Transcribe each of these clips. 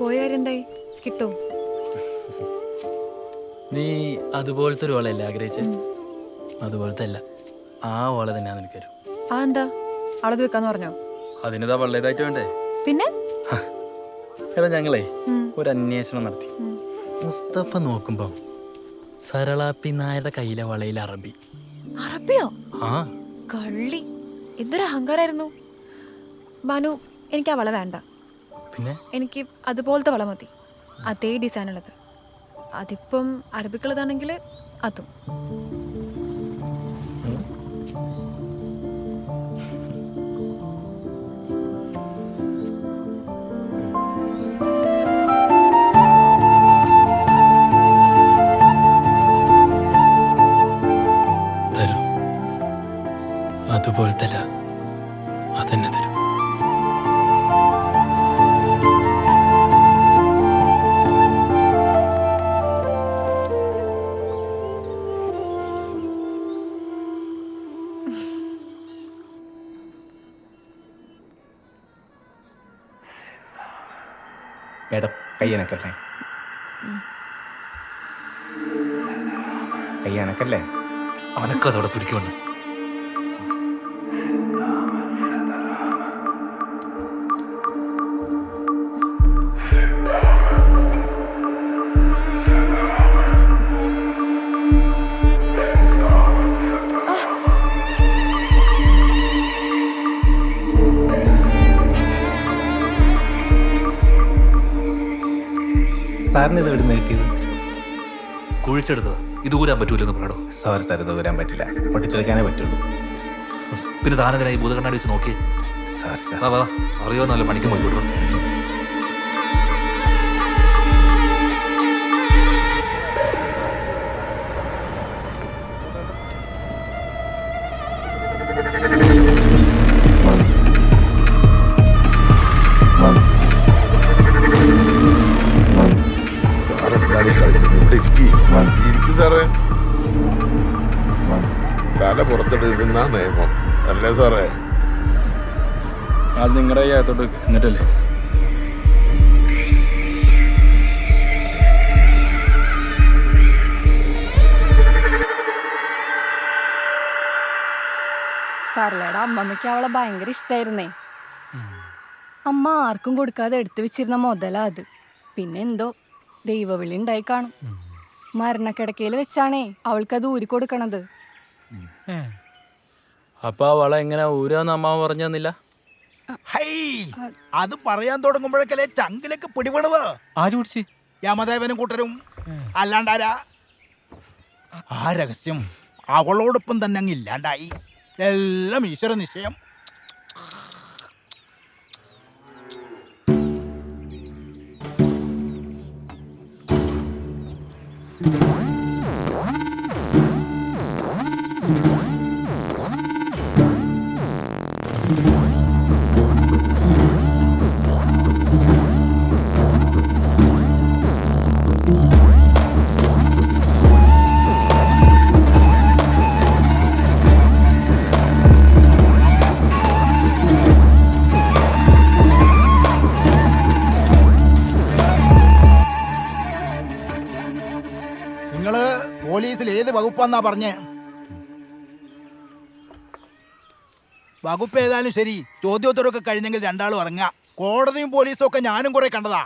പോയ കാര്യം എന്തായി? കിട്ടോ? നീ അതുപോലത്തെ ഒരു ഓളയല്ലേ ആഗ്രഹിച്ചേ? അതുപോലത്തെ അല്ല, ആ ഓള തന്നെ നിനക്ക് വരും. ആ എന്താ അളത് വെക്കാന്ന് പറഞ്ഞോ? അതിനിതാ വള്ളേതായിട്ട് വേണ്ടേ? പിന്നെ എടാ ഞങ്ങളെ ഒരു അന്വേഷണം നടത്തി. മുസ്തഫ നോക്കുമ്പോ സരളാപ്പി നായരുടെ കയ്യിലെ വളയിൽ അറബി. അറബിയോ? ആ കള്ളി, എന്തൊരു അഹങ്കാരായിരുന്നു. ബാനു, എനിക്ക് ആ വള വേണ്ട. പിന്നെ എനിക്ക് അതുപോലത്തെ വള മതി, അതേ ഡിസൈൻ ഉള്ളത്. അതിപ്പം അറബിക്കുള്ളതാണെങ്കിൽ അതും. തരും, അതുപോലത്തെ അല്ല, അതന്നെ തരും. മേഡം കയ്യനക്കല്ലേ? കയ്യനക്കല്ലേ? അവനക്കതോടെ പിടിക്കുന്നുണ്ട്. സാറിന് ഇത് എവിടെ നിന്ന് കിട്ടിയത്? കുഴിച്ചെടുത്തത്. ഇത് ഊരാൻ പറ്റൂലെന്ന് പറയണോ? സോറി സാർ, ഇത് വരാൻ പറ്റില്ല, പൊട്ടിച്ചെടുക്കാനേ പറ്റുള്ളൂ. പിന്നെ താനെതിനായി ഭൂതകണ്ണാടി വെച്ച് നോക്കിയേ. Sorry sir. വാ വാ, അറിയാവുന്നല്ല പണിക്ക് പോയി വിടണം. സാറേ, തല പുറത്തെടുക്കുന്ന നിയമം അല്ലേ സാറേ? അത് നിങ്ങളുടെ അകത്തോട്ട് എന്നിട്ടല്ലേ? സാറിലേടെ അമ്മമ്മയ്ക്ക് അവളെ ഭയങ്കര ഇഷ്ടായിരുന്നേ. അമ്മ ആർക്കും കൊടുക്കാതെ എടുത്തു വെച്ചിരുന്ന മുതലാ അത്. പിന്നെ എന്തോ ദൈവവിളി ഉണ്ടായി കാണും. മരണക്കിടക്കയിൽ വെച്ചാണേ അവൾക്കത് ഊരിക്കൊടുക്കണത്. അപ്പൊ ആ വള എങ്ങനെ ഊരാന്ന് അമ്മ പറഞ്ഞു തന്നില്ല? അത് പറയാൻ തുടങ്ങുമ്പോഴേക്കല്ലേ ചങ്കിലേക്ക് പിടിപെടുന്നത്. ആര് പിടിച്ച്? യമദേവനും കൂട്ടരും. അല്ലാണ്ടാരാ? ആ രഹസ്യം അവളോടൊപ്പം തന്നെ അങ്ങ് ഇല്ലാണ്ടായി. എല്ലാം ഈശ്വര നിശ്ചയം. നിങ്ങള് പോലീസിൽ ഏത് വകുപ്പാന്നാ പറഞ്ഞേ? വകുപ്പ് ഏതായാലും ശരി, ചോദ്യോത്തരമൊക്കെ കഴിഞ്ഞെങ്കിൽ രണ്ടാളും ഇറങ്ങുക. കോടതിയും പോലീസും ഒക്കെ ഞാനും കുറെ കണ്ടതാ.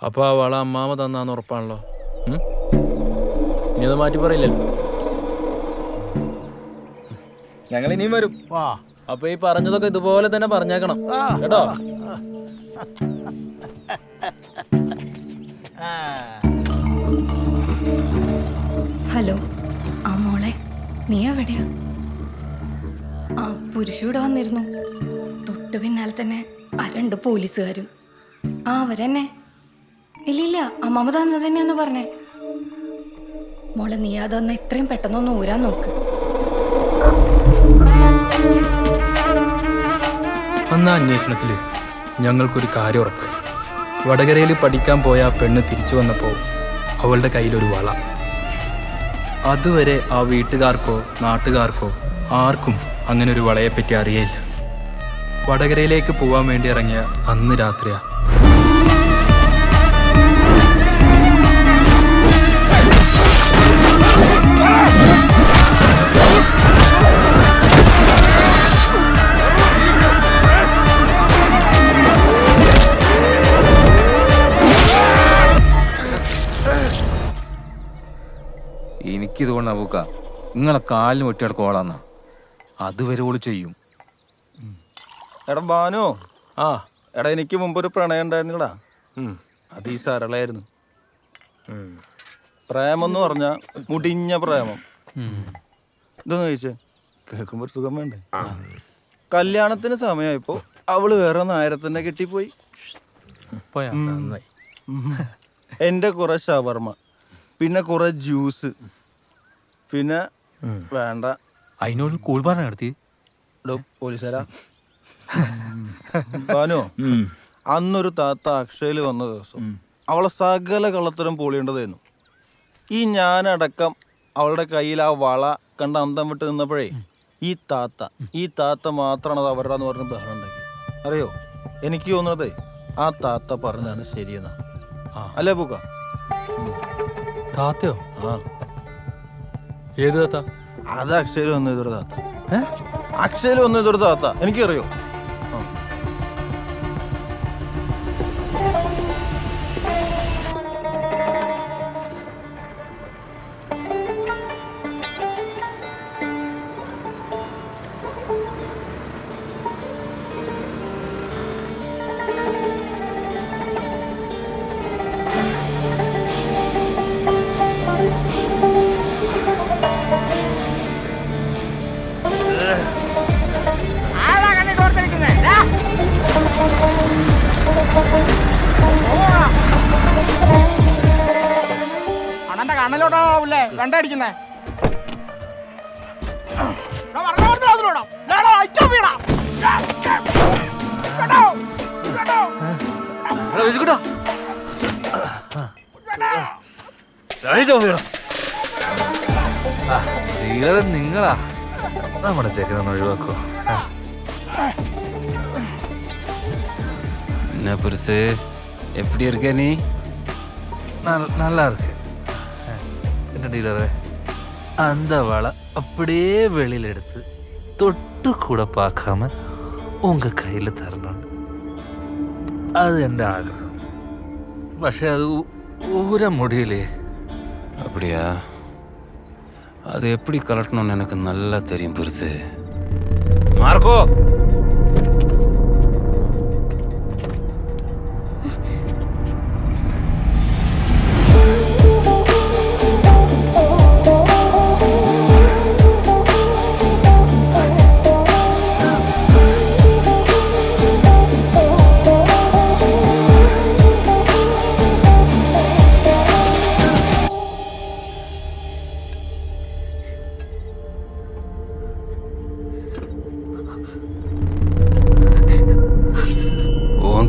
അപ്പൊ ആ വള അമ്മാമ തന്നാന്ന് ഉറപ്പാണല്ലോ. ഇനി അത് മാറ്റി പറയില്ലല്ലോ. ഞങ്ങൾ ഇനിയും വരും. വാ. അപ്പൊ ഈ പറഞ്ഞതൊക്കെ ഇതുപോലെ തന്നെ പറഞ്ഞേക്കണം കേട്ടോ. ഹലോ, ആ മോളെ, നീ എവിടെയാ? ആ പുരുഷ ഇവിടെ വന്നിരുന്നു. തൊട്ടു പിന്നാലെ തന്നെ ആ 2 പോലീസുകാരും. ആ അവരെന്നെ. ഇല്ലില്ല, അമ്മമ്മ തന്നത് തന്നെയാന്ന് പറഞ്ഞേ. മോളെ, നീ അതൊന്ന് എത്രയും പെട്ടെന്നൊന്ന് ഊരാൻ നോക്ക്. അന്ന് അന്വേഷണത്തിൽ ഞങ്ങൾക്കൊരു കാര്യം ഉറപ്പ്. വടകരയിൽ പഠിക്കാൻ പോയ ആ പെണ്ണ് തിരിച്ചു വന്നപ്പോൾ അവളുടെ കയ്യിലൊരു വള. അതുവരെ ആ വീട്ടുകാർക്കോ നാട്ടുകാർക്കോ ആർക്കും അങ്ങനെ ഒരു വളയെപ്പറ്റി അറിയില്ല. വടകരയിലേക്ക് പോവാൻ വേണ്ടി ഇറങ്ങിയ അന്ന് രാത്രിയാ. എനിക്കിതുകൊണ്ട് അബൂക്ക നിങ്ങളെ കാലിന് ഒറ്റയുടെ കോളാന്നാ അതുവരെ ഓള് ചെയ്യും. എടാ ബാനു, ആ എടാ എനിക്ക് മുമ്പൊരു പ്രണയം ഉണ്ടായിരുന്നില്ലടാ. അത് ഈ സരളായിരുന്നു. പ്രേമം എന്ന് പറഞ്ഞ മുടിഞ്ഞ പ്രേമം. ഇതൊന്നും ചോദിച്ചേ, കേൾക്കുമ്പോ ഒരു സുഖം വേണ്ടേ? കല്യാണത്തിന് സമയമായപ്പോ അവള് വേറെ നായരത്തന്നെ കെട്ടിപ്പോയി. എന്റെ കുറെ ഷവർമ, പിന്നെ കുറെ ജ്യൂസ്, പിന്നെ വേണ്ട അതിനോട് കൂൾബാർ നടത്തി പോലീസുകാരാ. ബാനു, അന്നൊരു താത്ത അക്ഷയില് വന്ന ദിവസം അവളെ സകല കള്ളത്തരം പൊളിയേണ്ടതായിരുന്നു. ഈ ഞാനടക്കം അവളുടെ കയ്യിൽ ആ വള കണ്ട് അന്തം വിട്ട് നിന്നപ്പോഴേ ഈ താത്ത മാത്രമാണ് അത് അവരുടെ പറഞ്ഞ് ബഹളം ഉണ്ടാക്കി. അറിയോ, എനിക്ക് തോന്നുന്നതേ ആ താത്ത പറഞ്ഞതാണ് ശരിയെന്നാ. അല്ലേ പൂക്ക? താത്തയോ? ആ, ഏത് താത്ത? അത് അക്ഷയില് വന്ന ഇതൊരു താത്ത. അക്ഷയില് വന്ന ഇതൊരു താത്ത, എനിക്കറിയോ. അണ്ണന്റെ കണ്ണിലോട്ടാവൂല്ലേ കണ്ടടിക്കുന്നേ? നിങ്ങളാ നമ്മുടെ ചെക്കനൊന്ന് ഒഴിവാക്കോ. என்ன பெருசு, எப்படி இருக்க நீ? நல்லா இருக்கு. என்ன டீலரே, அந்த வலை அப்படியே வெளியில எடுத்து தொட்டு கூட பார்க்காம உங்க கையில தரணும். அது என் ஆഗ്രഹം. പക്ഷെ അത് ഊര முடியலையே. அப்படியா? அது எப்படி கலட்டணும்னு எனக்கு நல்லா தெரியும் பெருசு. மார்க்கோ,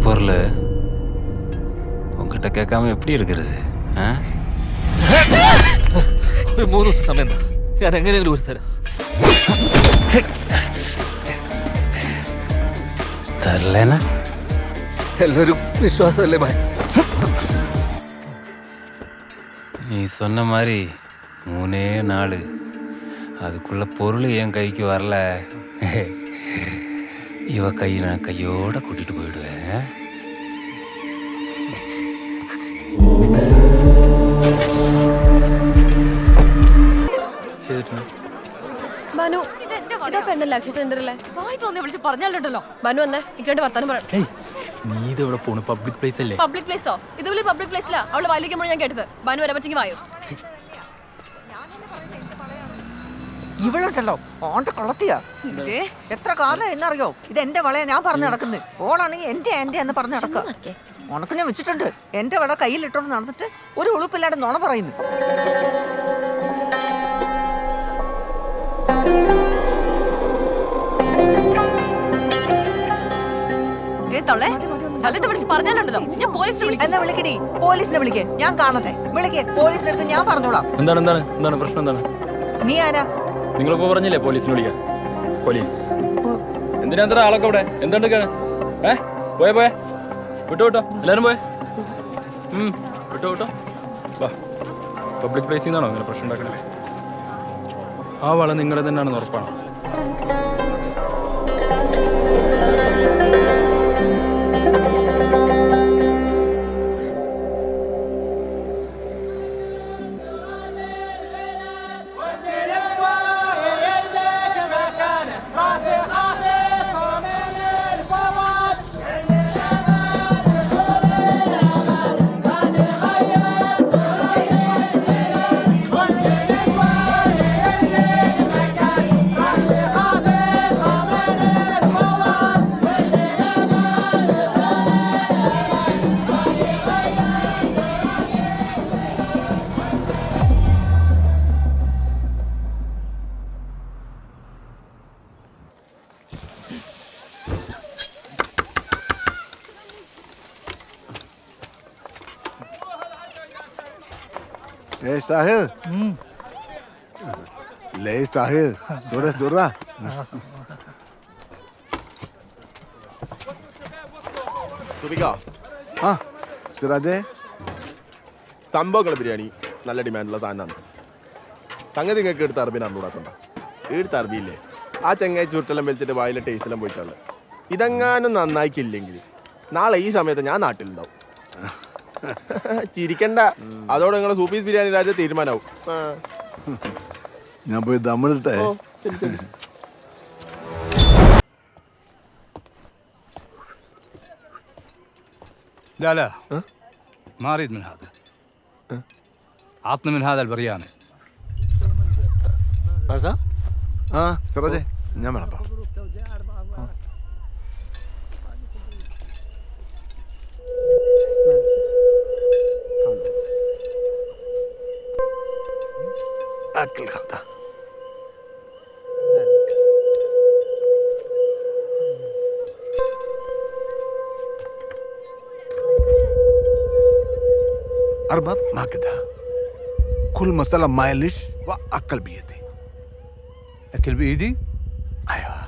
பொருள் உங்ககிட்ட கேட்காம எப்படி எடுக்கிறது? ഒരു 3 ദിവസം സമയം താ. ഞാൻ എങ്ങനെയെങ്കിലും ഒരു തരാം. തരലേന എല്ലാവരും വിശ്വാസമല്ലേ ഭായ്? நீ சொன்ன மாதிரி 3 நாள் அதுக்குள்ள பொருள் என் கைக்கு வரல, இவ கையை நான் கையோட கூட்டிட்டு போயிடுவேன். മനു, ഇതാ പെണ്ണല്ലേ അക്ഷയ സെന്ററിലെ? വായി തോന്നി വിളിച്ച് പറഞ്ഞാലുണ്ടല്ലോ. മനു വന്നേ, ഇക്കോട്ട് വർത്താനം പറയാം. നീ ഇതെവിടെ പോണു? പബ്ലിക് പ്ലേസ് അല്ലേ? പബ്ലിക് പ്ലേസോ? ഇതുപോലെ പബ്ലിക് പ്ലേസിലാ അവള് വായിക്കുമ്പോൾ ഞാൻ കേട്ടത്. മനു വരെ പറ്റെങ്കിൽ വായോ. ഇവളുണ്ടല്ലോ ഓണ്ട കൊളത്തിയാ. എത്ര കാലം എന്നറിയോ ഇത് എന്റെ വളയെ ഞാൻ പറഞ്ഞു നടക്കുന്നത്. ഓളാണെങ്കിൽ എന്റെ എന്ന് പറഞ്ഞു നടക്കുക. ഉണക്ക് ഞാൻ വെച്ചിട്ടുണ്ട്. എന്റെ വള കയ്യിലിട്ടോണ്ട് നടന്നിട്ട് ഒരു ഉളുപ്പില്ലാതെ നുണ പറയുന്നു. എന്നാ വിളിക്കടി, പോലീസിനെ വിളിക്കേ, ഞാൻ കാണട്ടെ. വിളിക്കേ, പോലീസിന്റെ അടുത്ത് ഞാൻ പറഞ്ഞോളാം. എന്താണ് പ്രശ്നം? എന്താണ്? നീ ആരാ? നിങ്ങളിപ്പോ പറഞ്ഞില്ലേ പോലീസിനെ വിളിക്കാൻ? പോലീസ് എന്തിനാ എത്ര ആളൊക്കെ ഇവിടെ എന്തുണ്ട് പോയെ പോയെ വിട്ടോ വിട്ടോ എല്ലാരും പോയെ വിട്ടോ വിട്ടോ വാ പബ്ലിക് പ്ലേസിൽ നിന്നാണോ ഇങ്ങനെ പ്രശ്നം ഉണ്ടാക്കണേ ആ വള നിങ്ങളുടെ തന്നെയാണെന്ന് ഉറപ്പാണ് साहिल ले साहिल सुरा सुरा ആ സിറാജേ സംഭവങ്ങൾ ബിരിയാണി നല്ല ഡിമാൻഡുള്ള സാധനമാണ് സംഗതി നിങ്ങൾക്ക് എടുത്ത് അറബിന് അറിഞ്ഞൂടാക്കണ്ട എടുത്ത് അറബിയില്ലേ ആ ചെങ്ങായി ചുട്ടെല്ലാം വലിച്ചിട്ട് വായിലെ ടേസ്റ്റെല്ലാം പോയിട്ടുള്ളത് ഇതെങ്ങാനും നന്നായിക്കില്ലെങ്കിൽ നാളെ ഈ സമയത്ത് ഞാൻ നാട്ടിലുണ്ടാവും ചിരിക്കണ്ട അതോടെ നിങ്ങളെ സൂപ്പീസ് ബിരിയാണി രാജ്യത്ത് തീരുമാനമാവും ഞാൻ പോയി ദമ്മിട്ടെ لا لا ما اريد من هذا عطني من هذا البرياني ആ സിറാജേ ഞാൻ വേണം أكل هذا أرباب ما كده كل مسألة مايلش وأكل بيدي اكل بايدي أيوه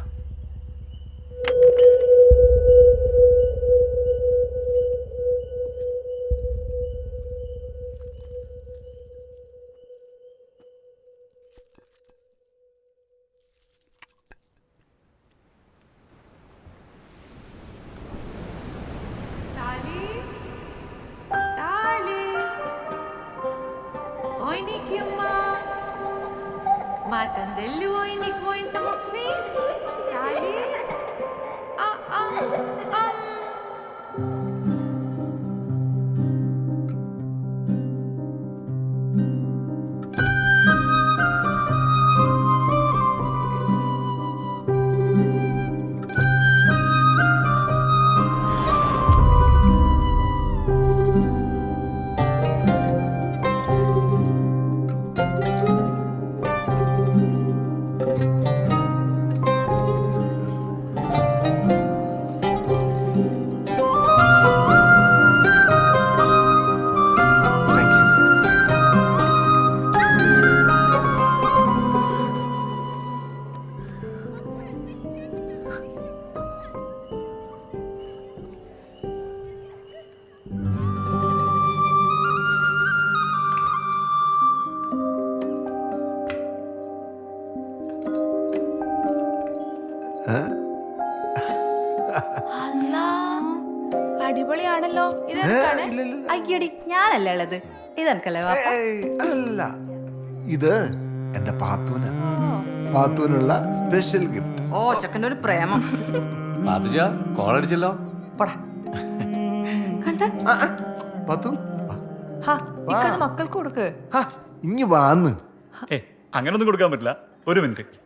അടിപൊളിയാണല്ലോ. അയ്യടി ഞാനല്ലേ ഉള്ളത്. ഇതെനക്കല്ലേ അല്ല ഇത് എന്റെ പാത്തൂനുള്ള സ്പെഷ്യൽ ഗിഫ്റ്റ്. ഓ ചെക്കൻ്റെ ഒരു പ്രേമം. കോളടിച്ചല്ലോ കണ്ട പാത്തു മക്കൾക്ക് കൊടുക്ക്. ഇങ്ങ് വാന്ന് അങ്ങനൊന്നും കൊടുക്കാൻ പറ്റില്ല. ഒരു മിനിറ്റ്